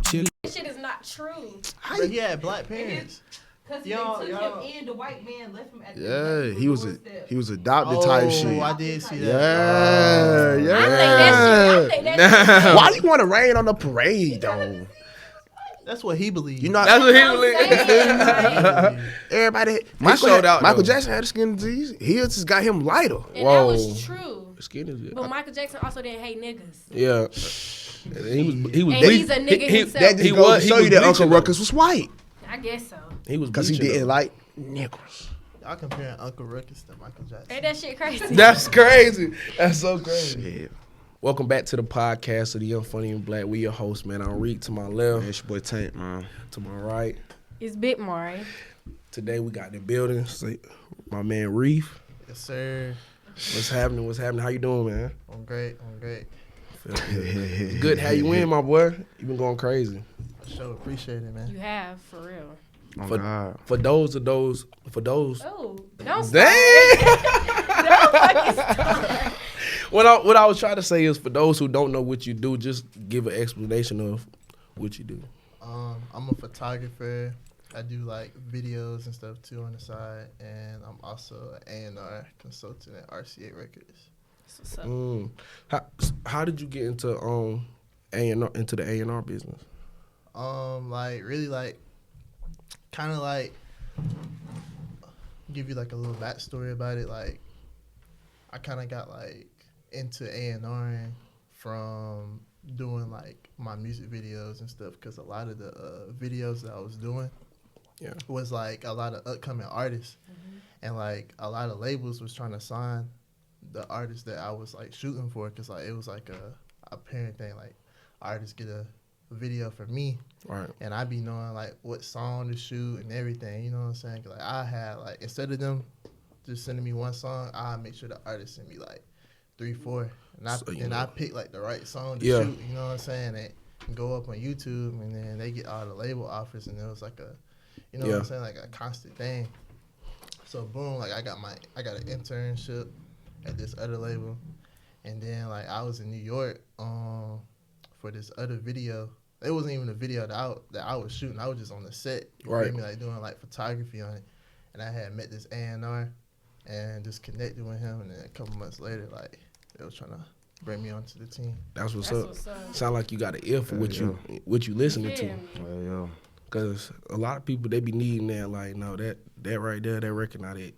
chilling. This shit is not true. But he had black parents. Cause they took him in, the white man left him at the Yeah, he was adopted type shit. I did see that. Yeah. I think that shit. Why you want to rain on the parade though? That's what he believed. You know, That's what he believed. everybody. showed out, Michael though. Jackson had a skin disease. He just got him lighter. And that was true. Skin is good. But Michael Jackson also didn't hate niggas. Yeah. He was And he's a nigga himself. That just He goes was- to show he you was that Uncle bleaching, Ruckus was white I guess so. He was because he bleaching, didn't though. like niggers. Y'all comparing Uncle Ruckus to Michael Jackson. Ain't that shit crazy? That's crazy. That's so crazy. Yeah, Welcome back to the podcast of the Young, Funny, and Black. We your host, man. I'm Reek to my left, man, it's your boy Tank, man. to my right. It's Big Maury. Today we got the building. My man Reef. Yes, sir. What's happening? What's happening? How you doing, man? I'm great. It's good. How you in, my boy? You been going crazy. For sure. Appreciate it, man. You have, for real. Oh, For- God. For those. Oh, don't start. Dang. Don't fucking start. What I was trying to say is, for those who don't know what you do, just give an explanation of what you do. I'm a photographer. I do like videos and stuff too on the side, and I'm also an A&R consultant at RCA Records. That's what's up. How did you get into A&R, into the A&R business? Kind of give you like a little backstory about it. Like, I kind of got like into A&Ring from doing like my music videos and stuff, because a lot of the videos that I was doing was like a lot of upcoming artists, and like a lot of labels was trying to sign the artists that I was like shooting for, because like it was like a parent thing, like artists get a video for me, Right. and I be knowing like what song to shoot and everything, you know what I'm saying? 'Cause, like I had like, instead of them just sending me one song, I make sure the artist send me like 3, 4, and I pick like the right song to shoot, you know what I'm saying? And go up on YouTube, and then they get all the label offers, and it was like a, you know what I'm saying, like a constant thing. So boom, like I got an internship at this other label, and then like I was in New York for this other video. It wasn't even a video that I was shooting. I was just on the set, you feel me, like doing like photography on it. And I had met this A&R and just connected with him, and then a couple months later, like they was trying to bring me onto the team. That's what's That's up. what's up. Sound like you got an ear for what you listening to. Well, Cause a lot of people, they be needing that, like, no, that right there, that record, not it.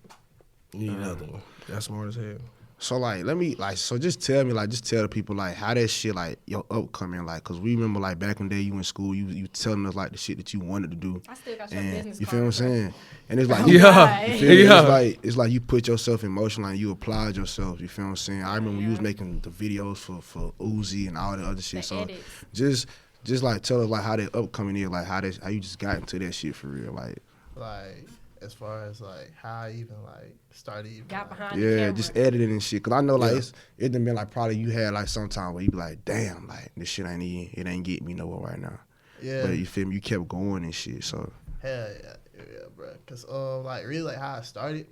You need another one. That's smart as hell. So just tell the people like how that shit like your upcoming, like, cause we remember like back in the day you in school, you telling us like the shit that you wanted to do. I still got your And business you feel what I'm card, bro. saying? And it's like Yeah. you feel me? Yeah. It's like you put yourself in motion, like you applied yourself. You feel what I'm saying? I remember you was making the videos for Uzi and all the other shit. The So edits. just like tell us like how that upcoming is, like how you just got into that shit for real, like. Like as far as like how I even like started even Got like, behind the Yeah, camera. just editing and shit. Cause I know like it done been like probably you had like sometime where you be like, damn, like this shit it ain't getting me nowhere right now. Yeah. But you feel me? You kept going and shit. So Hell yeah, bro. Cause like really like how I started,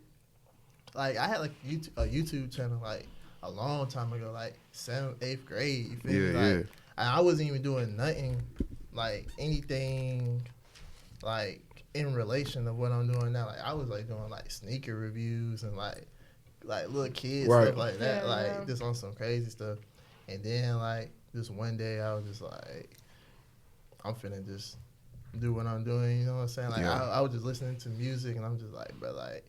like I had like a YouTube channel like a long time ago, like 7th, 8th grade. You feel me? Like, and I wasn't even doing nothing, like anything, like in relation to what I'm doing now. Like I was like doing like sneaker reviews and like little kids stuff like that, just on some crazy stuff. And then like just one day I was just like, I'm finna just do what I'm doing, you know what I'm saying? Like I was just listening to music, and I'm just like, bro, like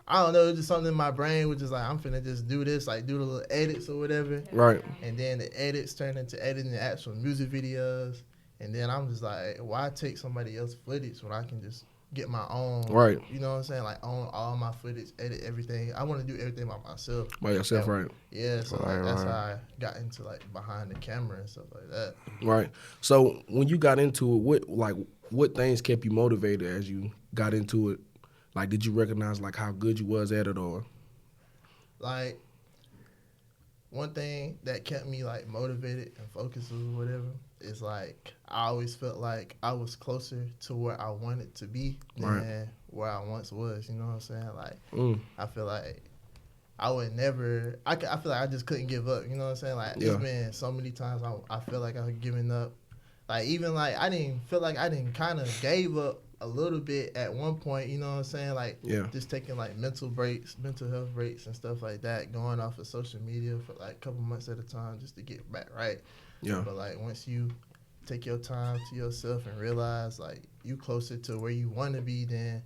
I don't know, it was just something in my brain was just like, I'm finna just do this, like do the little edits or whatever. Right. And then the edits turned into editing the actual music videos. And then I'm just like, why take somebody else's footage when I can just get my own? Right. You know what I'm saying? Like own all my footage, edit everything. I want to do everything by myself. By yourself, right. Yeah, so like, that's how I got into like behind the camera and stuff like that. Right. So when you got into it, what things kept you motivated as you got into it? Like, did you recognize like how good you was at it, or? Like, one thing that kept me like motivated and focused or whatever is like I always felt like I was closer to where I wanted to be than where I once was. You know what I'm saying? Like I feel like I would never. I feel like I just couldn't give up. You know what I'm saying? Like it's been so many times I feel like I've given up. like even like I didn't feel like I didn't kind of gave up a little bit at one point, you know what I'm saying? Like just taking like mental health breaks and stuff like that, going off of social media for like a couple months at a time just to get back right. Yeah. But like once you take your time to yourself and realize like you closer to where you want to be than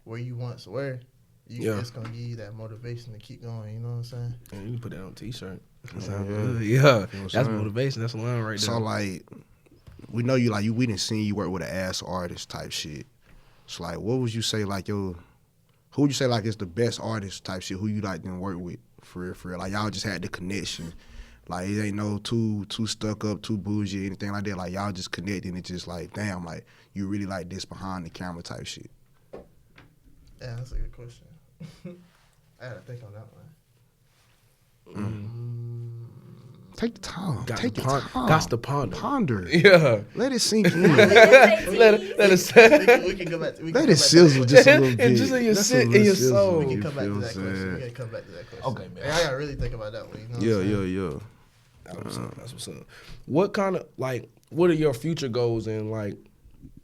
where you once were, it's gonna give you that motivation to keep going. You know what I'm saying? And you can put that on a t-shirt. Yeah. You know that's motivation. That's a line right there. So like, we know you like we didn't see you work with an ass artist type shit. So like, what would you say like who would you say like is the best artist type shit? Who you like didn't work with for real? Like y'all just had the connection. Like it ain't no too stuck up, too bougie, anything like that. Like y'all just connected and it's just like, damn, like you really like this behind the camera type shit. Yeah, that's a good question. I gotta think on that one. Take the time. Take the time. Got to ponder. Ponder. Yeah. Let it sink in. Let it We can go back. Let it sizzle just a little bit. Just in your soul. We can come back to that question. Okay, man. I gotta really think about that one. You know Yeah. That's what's up. What kind of what are your future goals and like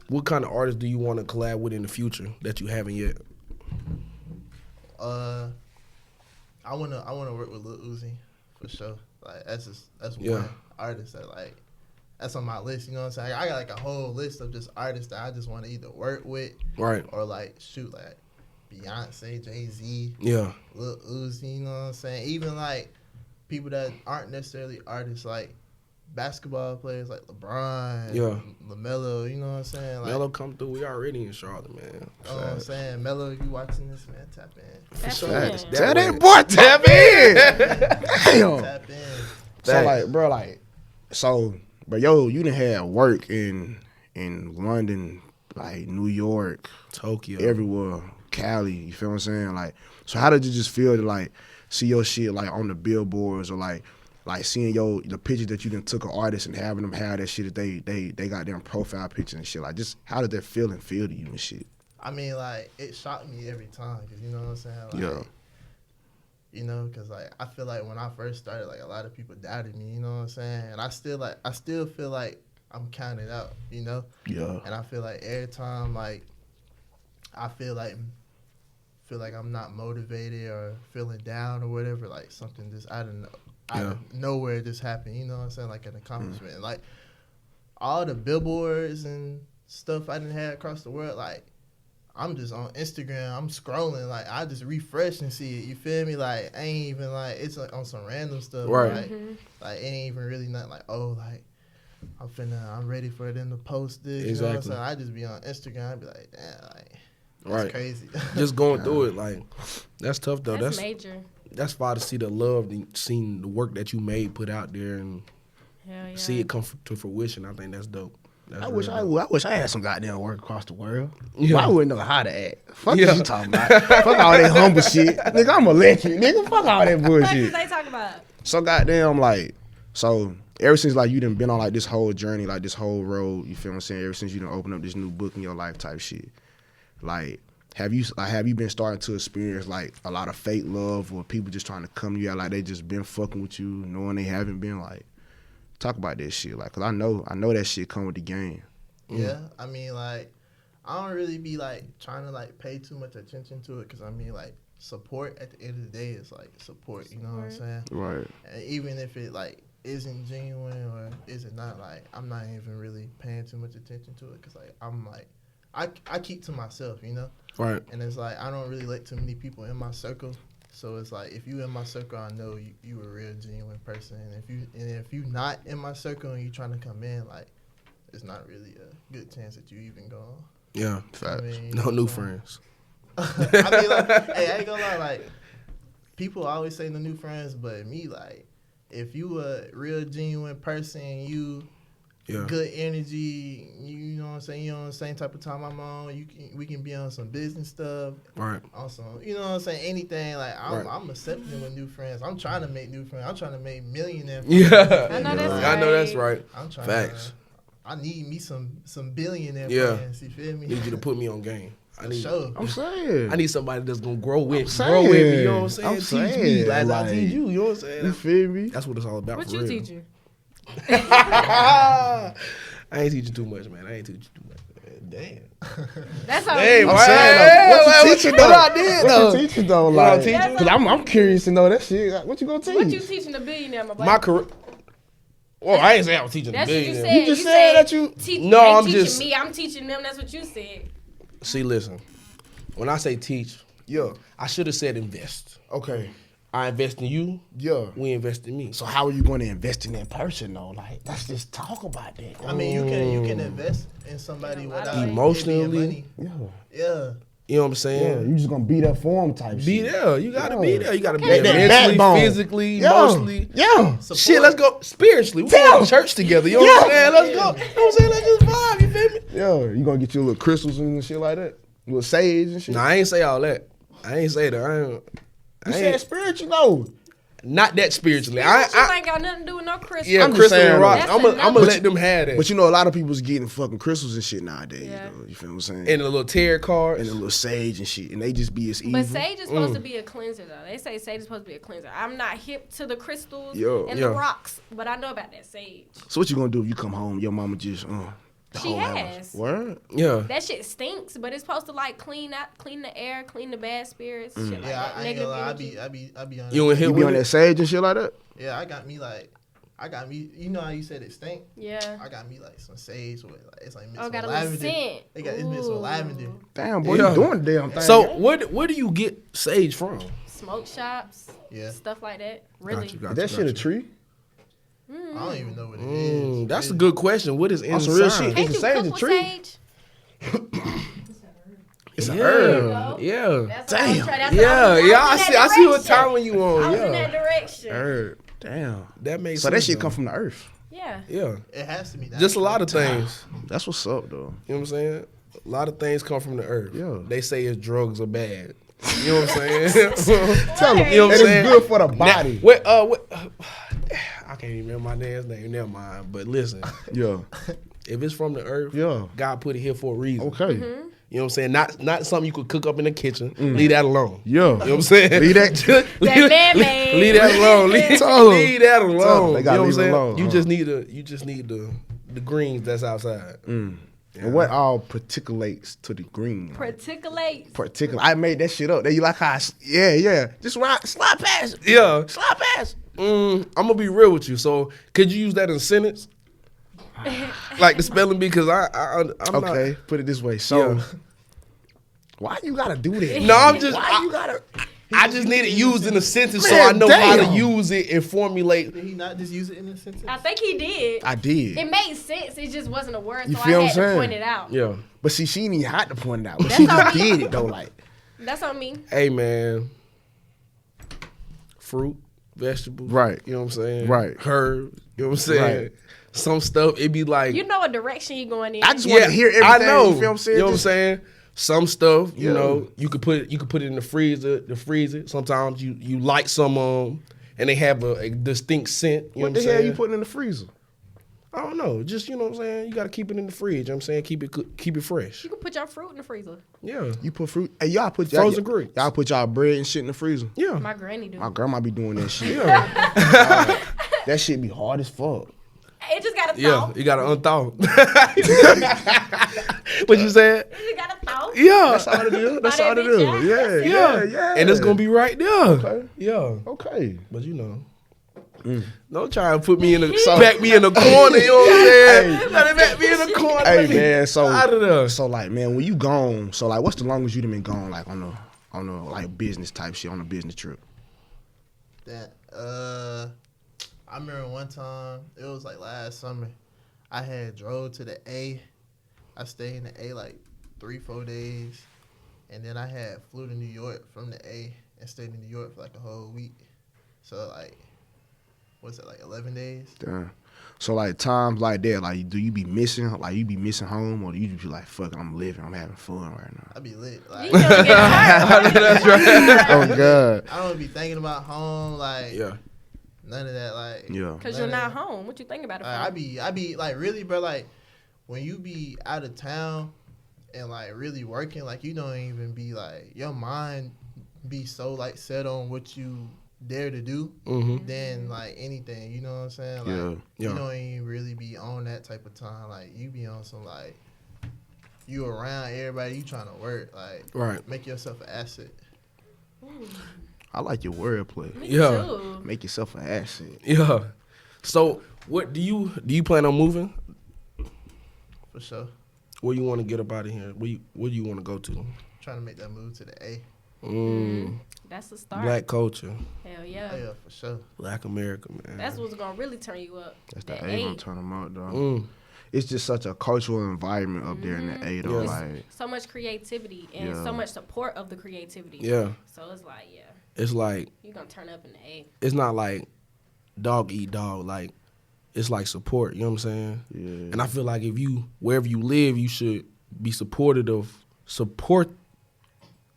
what kind of artists do you want to collab with in the future that you haven't yet? I wanna work with Lil Uzi for sure. Like that's one artist that like that's on my list. You know what I'm saying? I got like a whole list of just artists that I just want to either work with, right, or like shoot like Beyonce, Jay-Z, Lil Uzi. You know what I'm saying? Even like people that aren't necessarily artists, like basketball players like LeBron, LaMelo, you know what I'm saying? Like, Melo come through. We already in Charlotte, man. You know what I'm saying? Melo, if you watching this, man, tap in. For sure. Tell that boy tap in. Damn. Tap in. So like, bro, like, but you done had work in London, like New York, Tokyo, everywhere, Cali. You feel what I'm saying? Like, so how did you just feel to like see your shit like on the billboards or like seeing the pictures that you done took of artists and having them have that shit that they got their profile picture and shit. Like, just how did that feel to you and shit? I mean, like, it shocked me every time, cause you know what I'm saying? Like, you know, cause like I feel like when I first started, like a lot of people doubted me. You know what I'm saying? And I still feel like I'm counted out. You know? Yeah. And I feel like every time, like, I feel like I'm not motivated or feeling down or whatever. Like something just out of nowhere just happened, you know what I'm saying? Like an accomplishment. Like all the billboards and stuff I didn't have across the world, like I'm just on Instagram, I'm scrolling, like I just refresh and see it, you feel me? Like I ain't even like, it's like on some random stuff. Right. Like it ain't even really nothing like, oh, like I'm ready for them to post this. Exactly. You know what I'm saying? I just be on Instagram, I be like, damn, like that's crazy. Just going through it, like that's tough though. That's major. That's fine to see the love, seeing the work that you made put out there, and see it come to fruition. I think that's dope. I wish I had some goddamn work across the world. Yeah. Well, I wouldn't know how to act. Fuck what you talking about. Fuck all that humble shit. Nigga, I'm electric. Nigga, fuck all that bullshit. What they talking about? So goddamn, like, ever since like you done been on like this whole journey, like this whole road, you feel what I'm saying? Ever since you done opened up this new book in your life type shit, like. Have you been starting to experience like a lot of fake love or people just trying to come to you out like they just been fucking with you knowing they haven't been? Like, talk about that shit, like, cause I know that shit come with the game. Yeah, I mean, like, I don't really be like trying to like pay too much attention to it, cause I mean, like, support at the end of the day is like support. You know what I'm saying? Right. And even if it like isn't genuine or is it not, like, I'm not even really paying too much attention to it, cause like I'm like I keep to myself, you know. Right. And it's like I don't really let too many people in my circle. So it's like if you in my circle, I know you a real genuine person. And if you not in my circle and you trying to come in, like it's not really a good chance that you even go on. Yeah. I mean, no new friends. I mean, like, hey, I ain't gonna lie, like people always say no new friends, but me, like, if you a real genuine person, you good energy, you know what I'm saying, you on the same type of time I'm on, we can be on some business stuff. Right. On some, you know what I'm saying, anything, like, I'm accepting with new friends. I'm trying to make new friends. I'm trying to make millionaire friends. Yeah. I know that's right. I know that's right. I'm trying Facts. I need me some billionaire friends, you feel me? Need you to put me on game. I'm saying. I need somebody that's gonna grow with me. You know what I'm saying? Teach me as I teach you. You know what I'm saying? You feel me? That's what it's all about. What for you real. teach you? I ain't teaching too much, man. I ain't teaching too much. Man. Damn. That's all. Hey, you I'm boy. saying, what you teaching though? What I did, What though? you teaching though? What I'm Like, teaching? cause I'm curious to know that shit. What you gonna teach? What you teaching a billionaire, my boy? My career. Well, I ain't say I was teaching That's the what you billionaire. said. You just said that you- No, they I'm teaching just- me. I'm teaching them. That's what you said. See, listen. When I say teach, Yeah. I should have said invest. Okay. I invest in you. Yeah. We invest in me. So how are you going to invest in that person though? Like, let's just talk about that. I mean, you can invest in somebody without Emotionally? it being money. Yeah. Yeah. You know what I'm Yeah. saying? You just gonna be there for him type Be shit. there. You gotta be there. You gotta be Okay. there That mentally, backbone. physically, Yeah. emotionally. Yeah. Support. Shit, let's go spiritually. We going to church together. You know what I'm saying? Let's go. You know what I'm saying? Let's just vibe. You feel me? Yeah. You gonna get your little crystals and shit like that? Little sage and shit. No, I ain't say all that. I ain't say that. You I said ain't spiritual though. not that spiritually. You ain't got nothing to do with no Christmas. Yeah, I'm just crystal saying, and rock. That's I'm gonna another- let them have that. But you know, a lot of people's getting fucking crystals and shit nowadays. Yeah. Though, you feel what I'm saying? and a little tarot cards. And a little sage and shit, and they just be as evil. But sage is supposed to be a cleanser, though. They say sage is supposed to be a cleanser. I'm not hip to the crystals Yo, and yeah. the rocks, but I know about that sage. So what you gonna do if you come home, your mama just the She whole house? has. Word? Yeah. That shit stinks, but it's supposed to like clean the air, clean the bad spirits, shit like Yeah, that. I ain't Negative gonna lie. energy. I be on You that. and him You be on with that it? sage and shit like that? Yeah, I got me. You know how you said it stink? Yeah. I got me like some sage with like it's like mixed Oh, with got a little lavender. scent. They got it's mixed with Ooh. lavender. Damn, boy, Yeah. you doing the damn thing. So where do you get sage from? Smoke shops, Yeah. stuff like that. Really? Got you, is got that you, shit a got you. tree? I don't even know what it is. That's a Really. good question. What is On inside? some real shit. Can't Is you a sage cook a with tree? sage? It's an Yeah, herb. yeah, That's what I was Damn. trying- that's what yeah, I was yeah. I in see. that I see what direction. time you I on. was in that Yeah, direction. Herb. Damn. that makes So sense. that shit though. come from the earth. Yeah. Yeah, It has to be. just a lot of things. That's what's up, though. You know what I'm saying? A lot of things come from the earth. Yeah. They say it's drugs are bad. You know what I'm saying? Tell them, You know what I'm and saying? it's good for the body. I can't even remember my dad's name. Never mind. But listen, Yeah. if it's from the earth, Yeah. God put it here for a reason. Okay. Mm-hmm. You know what I'm saying? Not something you could cook up in the kitchen. Leave that alone. Yeah. You know what I'm saying? Leave that. leave, man-made. leave that alone. Leave, Tell 'em. leave that alone. Tell 'em. They gotta you know leave what it I'm saying? alone, You huh? just need the greens that's outside. And what all particulates to the green? Particulate. I made that shit up. They like how? Yeah. Just slide past. Yeah. Slide past. I'm gonna be real with you. So could you use that in a sentence? Like the spelling bee, because I'm Okay. not. Put it this way. So, Yeah. why you gotta do that? No, I'm just. Why you gotta? I just need it used in a sentence so Man, I know how to damn. use it and formulate. Did he not just use it in a sentence? I think he did. I did. It made sense. It just wasn't a word, You so feel I what had I'm to saying? point it out. Yeah. But see, she ain't even had to point it out. But That's she on just me. did it though. Like, That's on me. Hey man, fruit, vegetables. Right. You know what I'm saying? Right. Herbs. You know what I'm saying? Right. Some stuff it be like. You know what direction you going in. I just want to hear everything. I know. You feel what I'm saying? You know what I'm Just- saying? Some stuff, you Yeah. know, you could put it in the freezer. Sometimes you light some and they have a distinct scent. You know What what the I'm hell saying? you putting in the freezer? I don't know. Just you know what I'm saying. You gotta keep it in the fridge. You know what I'm saying, keep it fresh. You can put your fruit in the freezer. Yeah. You put fruit. Hey, y'all put Frozen grapes. Y'all put y'all bread and shit in the freezer. Yeah. My granny do. My grandma be doing that shit. Yeah. That shit be hard as fuck. It just got to Yeah. thaw. You gotta unthaw. What you said? It just got to thaw. Yeah. That's all it is. That's Buy all that it bitch is. out. Yeah. Yeah. And it's gonna be right there. Okay. Yeah. Okay. But you know. Don't try and put me in the back me in the corner, you know what I'm saying? Try to back me in the corner. Hey man, so Out of there. So like, man, when you gone, so like, what's the longest you done been gone, like on the like business type shit, on a business trip? That I remember one time, it was like last summer, I had drove to the A. I stayed in the A like 3-4 days, and then I had flew to New York from the A and stayed in New York for like a whole week. So like, what's it, like 11 days? Damn. So like times like that, like do you be missing home, or do you just be like, fuck it, I'm living, I'm having fun right now? I be lit. You Like, gonna get hurt. That's right. Oh god. I don't be thinking about home, like Yeah. none of that. Like, Yeah. Because you're not home. What you think about it for? I be like really, bro. Like when you be out of town and like really working, like you don't even be like your mind be so like set on what you dare to do than like anything. You know what I'm saying? Like you don't even really be on that type of time. Like you be on some like you around everybody. You trying to work like make yourself an asset. I like your wordplay. Me too. Make yourself an asset. Yeah. So, what do you plan on moving? For sure. Where you want to get up out of here? Where do you want to go to? Trying to make that move to the A. That's the start. Black culture. Hell yeah. Oh, yeah, for sure. Black America, man. That's what's gonna really turn you up. That's that the A gonna turn them out, though. It's just such a cultural environment up there in the A, though. Yes. Like so much creativity and so much support of the creativity. Yeah. So it's like, it's like you're gonna turn up in the A. It's not like dog eat dog. Like it's like support. You know what I'm saying? Yeah. And I feel like if you wherever you live, you should be supportive of support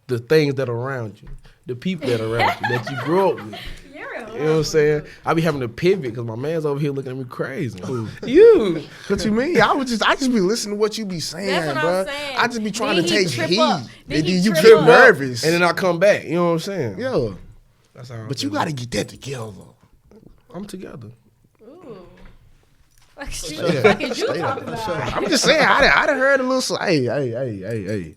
the things that are around you, the people that are around you that you grew up with. You know what I'm saying? I be having to pivot because my man's over here looking at me crazy. You. What you mean? I just be listening to what you be saying, That's what bro. I'm saying. I just be trying to take heed. Then And he then you trip get up. nervous. And then I come back. You know what I'm saying? Yeah. That's how But you gotta get that together. I'm together. Ooh. Like, Straight like is you talking about? I'm just saying, I done heard a little, hey.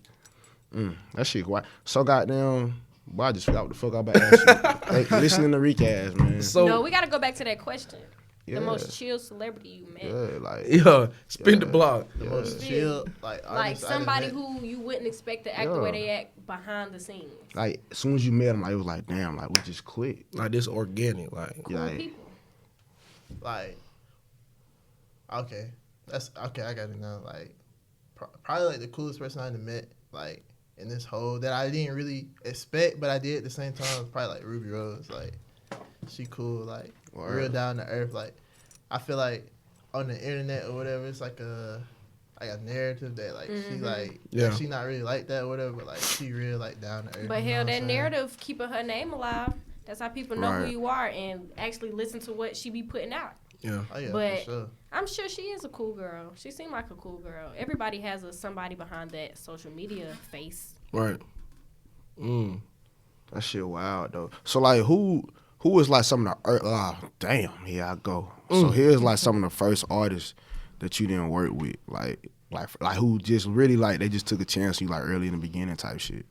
That shit quiet. So goddamn, boy, I just forgot what the fuck I about to ask you. Hey, listening to Reek ass, man. So No, we gotta go back to that question. Yeah. The most chill celebrity you met. Yeah, like spin the block. The most chill, like somebody who you wouldn't expect to act the way they act behind the scenes. Like as soon as you met him, like it was like, damn, like we just clicked. Like this organic, like Cool people. Like, okay, that's okay. I got it now. Like, probably like the coolest person I ever met, like in this whole that I didn't really expect, but I did at the same time. Was probably like Ruby Rose. Like, she cool, like real down to earth. Like, I feel like on the internet or whatever, it's like a narrative that like she like she not really like that or whatever, but like she real like down to earth. But hell, that narrative keeping her name alive. That's how people know who you are and actually listen to what she be putting out. Yeah. Oh, yeah, but for sure. I'm sure she is a cool girl. She seemed like a cool girl. Everybody has somebody behind that social media face. Right. That shit wild though. So like who is like some of the damn, here I go. So here's like some of the first artists that you didn't work with, like who just really like they just took a chance on you like early in the beginning type shit.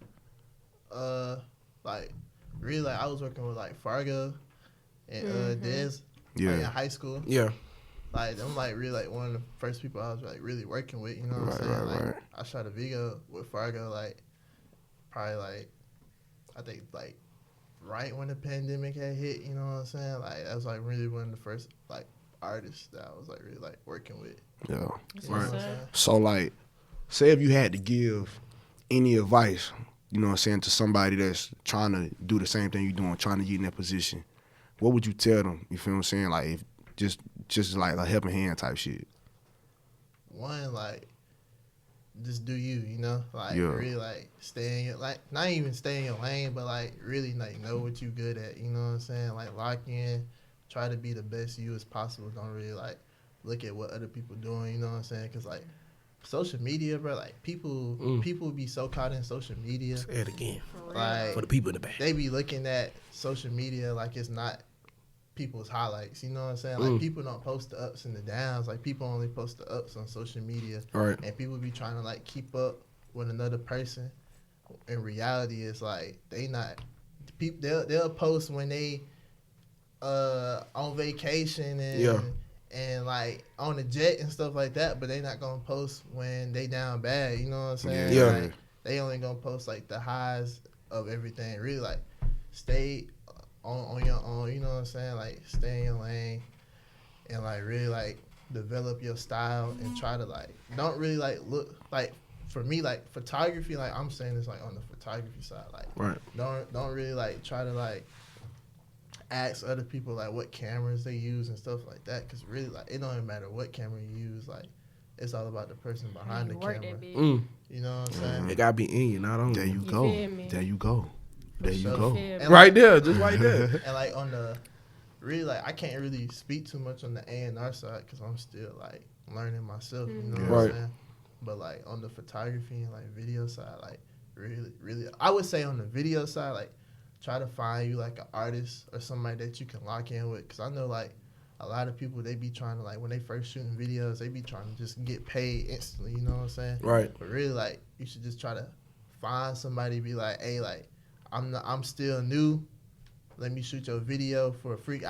Like really, like I was working with like Fargo and Dez like, in high school. Yeah. Like them like really like one of the first people I was like really working with. You know what I'm saying? Like I shot a video with Fargo like probably like I think like right when the pandemic had hit. You know what I'm saying? Like that was like really one of the first like artists that I was like really like working with. Yeah. You know what I'm saying? So like, say if you had to give any advice, you know what I'm saying, to somebody that's trying to do the same thing you're doing, trying to get in that position, what would you tell them? You feel what I'm saying? Like if just like a helping hand type shit. One, like, just do you, you know? Like, really, like, stay in your, like, not even stay in your lane, but, like, really, like, know what you good at, you know what I'm saying? Like, lock in, try to be the best you as possible. Don't really, like, look at what other people doing, you know what I'm saying? Because, like, social media, bro, like, people be so caught in social media. Say it again. Like, for the people in the back. They be looking at social media like it's not people's highlights, you know what I'm saying? Like, people don't post the ups and the downs. Like, people only post the ups on social media. Right. And people be trying to, like, keep up with another person. In reality, it's like, they not, they'll post when they on vacation and like, on the jet and stuff like that, but they not gonna post when they down bad, you know what I'm saying? Yeah. Like, they only gonna post, like, the highs of everything. Really, like, stay on your own, you know what I'm saying? Like, stay in your lane and, like, really, like, develop your style and try to, like, don't really, like, look, like, for me, like, photography, like, I'm saying this, like, on the photography side, like, don't really, like, try to, like, ask other people, like, what cameras they use and stuff like that, because really, like, it don't even matter what camera you use, like, it's all about the person behind the camera. You know what I'm saying? It gotta be in you, not on There you go. There you go. There you go. And right there, just right there. And, like, on the, really, like, I can't really speak too much on the A&R side because I'm still, like, learning myself, you know what I'm saying? But, like, on the photography and, like, video side, like, really, I would say on the video side, like, try to find you like an artist or somebody that you can lock in with. Cause I know like a lot of people, they be trying to like, when they first shooting videos, they be trying to just get paid instantly, you know what I'm saying? Right. But really like, you should just try to find somebody, be like, hey, like, I'm still new. Let me shoot your video for free.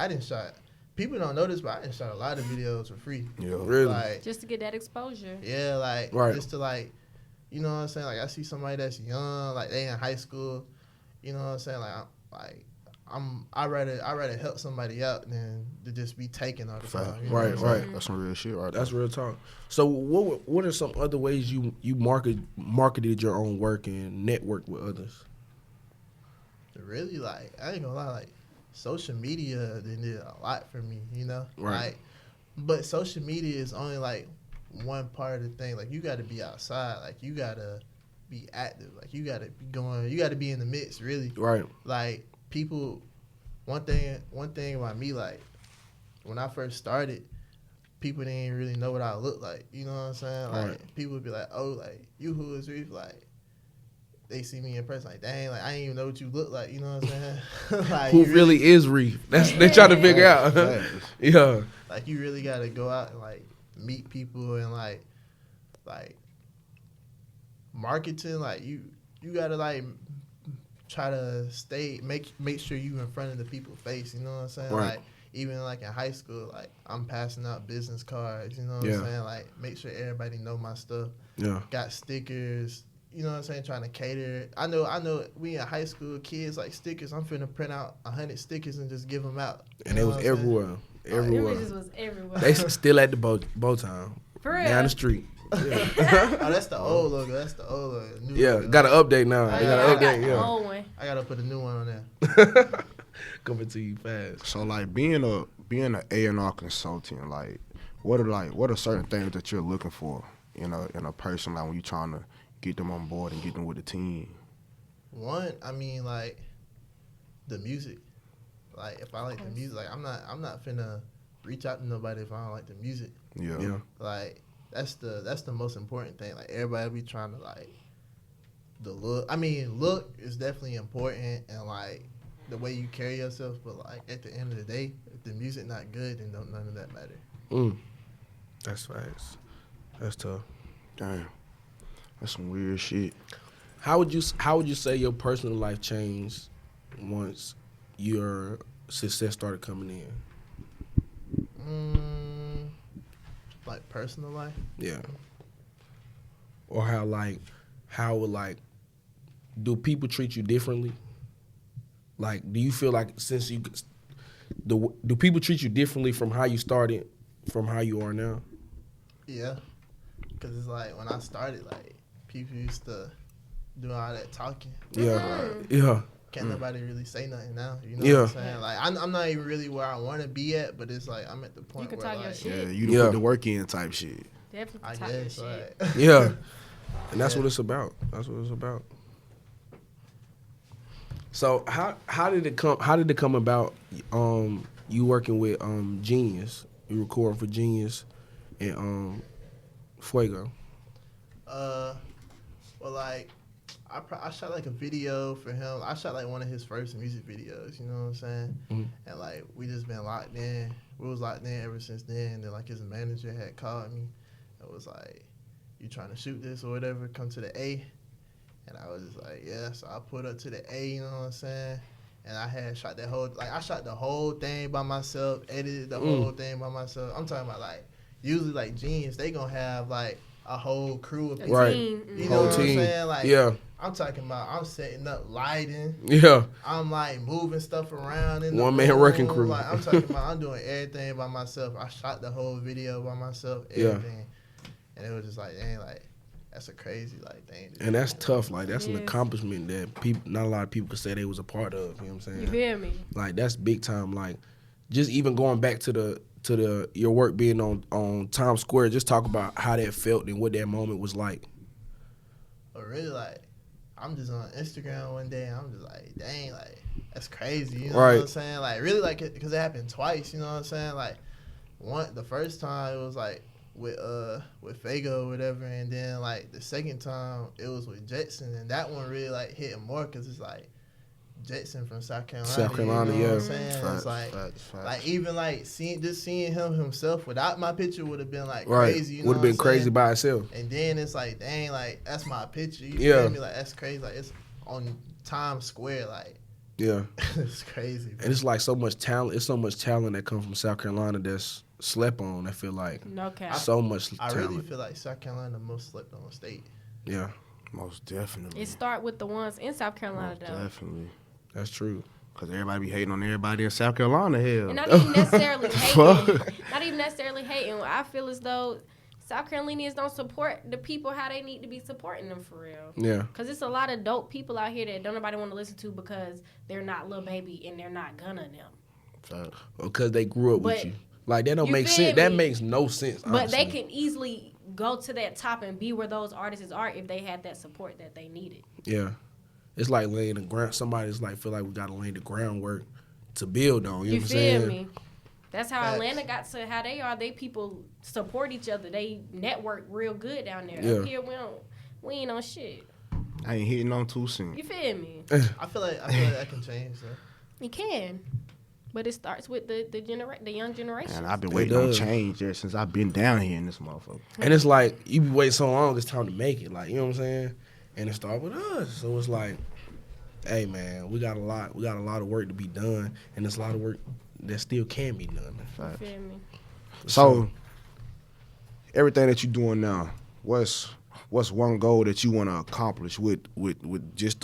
People don't know this, but I didn't shot a lot of videos for free. Yeah, really. Like, Just to get that exposure. yeah, like, right. just to like, you know what I'm saying? Like, I see somebody that's young, like they in high school. You know what I'm saying? I'd rather help somebody out than to just be taking all the time. You know Right, what I'm saying? right. That's some real shit right That's there. real talk. So what are some other ways you marketed your own work and networked with others? Really, like, I ain't gonna lie, like, social media did a lot for me, you know? Right. Like, but social media is only, like, one part of the thing. Like, you gotta be outside. Like, you gotta be active. Like, you gotta be in the mix, really. Right. Like, people, one thing about me, like, when I first started, people didn't really know what I looked like. You know what I'm saying? Like, right. People would be like, oh, like, you WHOISREEF? Like, they see me in person, like, dang, like, I didn't even know what you look like. You know what I'm saying? Like, Who really is Reef? That's they trying to figure out. Yeah. Like, you really got to go out and, like, meet people and, like marketing. Like, you got to, like, try to make sure you in front of the people's face. You know what I'm saying? Right. Like, even, like, in high school, like, I'm passing out business cards. You know what I'm saying? Like, make sure everybody know my stuff. Yeah. Got stickers. You know what I'm saying? Trying to cater it. I know we in high school, kids like stickers. I'm finna print out 100 stickers and just give them out. And it was everywhere. Them Everywhere. bitches was everywhere. They still at the bow time. For real. Down the street. Yeah. Oh, that's the old logo. That's the old logo. New Yeah, logo. got to update now. They got to I update, got the yeah. old one. I gotta put a new one on there. Coming to you fast. So like being an A&R consultant, like what are certain things that you're looking for in a person, like when you're trying to get them on board and get them with the team? One, I mean, like, the music. Like, if I like the music, like, I'm not finna reach out to nobody if I don't like the music. Yeah. Like, that's the most important thing. Like, everybody be trying to, like, the look. I mean, look is definitely important, and, like, the way you carry yourself, but, like, at the end of the day, if the music not good, then none of that matter. That's facts. That's tough. Damn. That's some weird shit. How would you say your personal life changed once your success started coming in? Like, personal life? Yeah. Or do people treat you differently? Like, do you feel like do people treat you differently from how you started, from how you are now? Yeah. Because it's like, when I started, like, people used to do all that talking. Yeah. Yeah. Can't nobody really say nothing now. You know Yeah. what I'm saying? Like, I'm not even really where I want to be at, but it's like, I'm at the point You can where, talk your like, shit. Yeah, you put the work in type shit. Definitely I talk your guess, shit. like, Yeah. And that's what it's about. That's what it's about. So how did it come about you working with Genius? You recording for Genius and Fuego. well, like, I shot like a video for him. I shot like one of his first music videos, you know what I'm saying? Mhm. And like, we just been locked in. We was locked in ever since then. And then like, his manager had called me. It was like, you trying to shoot this or whatever, come to the A. And I was just like, yeah. So I put up to the A, you know what I'm saying? And I had shot I shot the whole thing by myself, edited the whole thing by myself. I'm talking about, like, usually like Genius, they gonna have like a whole crew of people. Right. You know what I'm saying? Like, Yeah. I'm talking about, I'm setting up lighting. Yeah. I'm like moving stuff around in the One man room. wrecking crew. Like, I'm talking about, I'm doing everything by myself. I shot the whole video by myself, everything. And it was just like, dang, like, that's a crazy like thing. And that's tough. Like, that's an Yes. accomplishment that not a lot of people could say they was a part of. You know what I'm saying? You feel me? Like, that's big time. Like, just even going back to your work being on Times Square, just talk about how that felt and what that moment was like. But really, like, I'm just on Instagram one day and I'm just like, dang, like, that's crazy. You know Right. what I'm saying? Like, really, like, because it happened twice. You know what I'm saying? Like, the first time it was like with Fago or whatever, and then like the second time it was with Jetson, and that one really like hit more because it's like, Jetson from South Carolina. South Carolina, you know yeah. what I'm saying? Facts, It's like, facts. like even like seeing him himself without my picture would have been like Right. crazy. You know Would have what been I'm crazy saying? by itself. And then it's like, dang, like that's my picture. You Yeah. feel me? Like that's crazy. Like it's on Times Square. Like Yeah. it's crazy. Bro. And it's like so much talent. It's so much talent that comes from South Carolina that's slept on. I feel like No cap. so much I talent. really feel like South Carolina the most slept on state. Yeah, Most definitely. It start with the ones in South Carolina Most though. definitely. that's true. Because everybody be hating on everybody in South Carolina, hell. And not even necessarily hating. Not even necessarily hating. I feel as though South Carolinians don't support the people how they need to be supporting them for real. Yeah, Because it's a lot of dope people out here that don't nobody want to listen to because they're not Lil Baby and they're not Gunna them. Facts. because they grew up with But you. Like that don't you make feel sense. That me? makes no sense. But they honestly. can easily go to that top and be where those artists are if they had that support that they needed. Yeah, it's like laying the ground. Somebody's like feel like we gotta lay the groundwork to build on. You know You what I'm feel saying? me? That's how Facts. Atlanta got to how they are. They people support each other. They network real good down there. Yeah. Up here we ain't on shit. I ain't hitting on too soon. You feel me? I feel like that can change though. It can. But it starts with the young generation. And I've been It waiting on does. change there since I've been down here in this motherfucker. And it's like you be waiting so long, it's time to make it. Like you know what I'm saying? And it start with us. So it's like, hey man, we got a lot of work to be done, and there's a lot of work that still can be done. You feel me? So, everything that you're doing now, what's one goal that you want to accomplish with just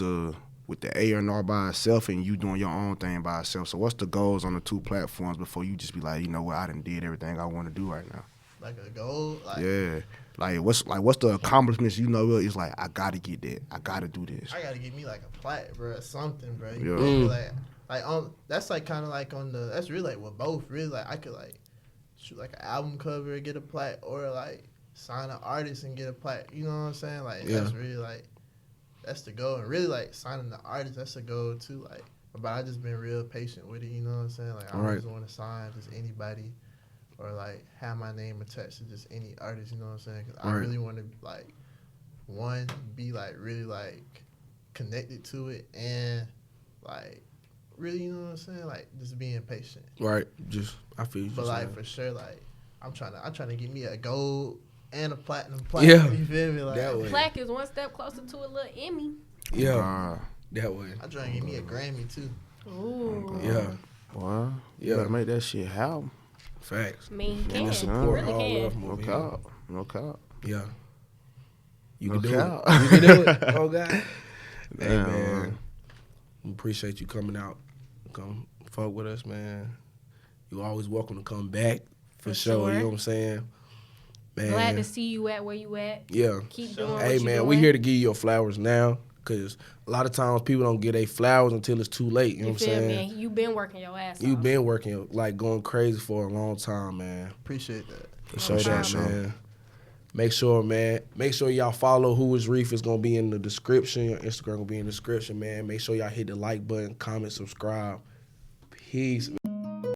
with the A&R by itself and you doing your own thing by itself? So what's the goals on the two platforms before you just be like, you know what, I done did everything I want to do right now? Like a goal. Like Yeah. What's the accomplishments you know it's like, I gotta get that. I gotta do this. I gotta get me like a plat, bro, something, bro. Yeah. You feel me? Like on that's like kind of like on the that's really like with both. Really like I could like shoot like an album cover, get a plat, or like sign an artist and get a plat. You know what I'm saying? Like Yeah. that's really like that's the goal. And really like signing the artist, that's the goal too. Like, but I just been real patient with it. You know what I'm saying? Like I don't Right. just want to sign just anybody or like have my name attached to just any artist. You know what I'm saying? 'Cause I Right. really want to like be like really like connected to it and like really, you know what I'm saying? Like just being patient. Right. Just I feel you. But just like saying. for sure, like I'm trying to get me a gold and a platinum Yeah. You feel me? Like That way. Plaque is one step closer to a little Emmy. Yeah. That way. I'm trying to get me a Grammy too. Ooh. Yeah. Boy, you Yeah. gotta make that shit happen. Facts. I mean, he And can. the He support, really all can. love, No man. cap. No cap. Yeah. You No can do cap. it. You can do it. Oh God. Hey Damn, man. We appreciate you coming out. Come fuck with us, man. You always welcome to come back for For sure. sure. You know what I'm saying? Man. Glad to see you at where you at. Yeah. Keep doing Hey what you man, doing. we here to give you your flowers now. Cause a lot of times people don't get their flowers until it's too late. You know You what I'm feel saying? me? You been working your ass You off. been working like going crazy for a long time, man. Appreciate that. For sure that, sure. man. Make sure, man. Make sure y'all follow WHOISREEF. It's gonna be in the description. Your Instagram gonna be in the description, man. Make sure y'all hit the like button, comment, subscribe. Peace.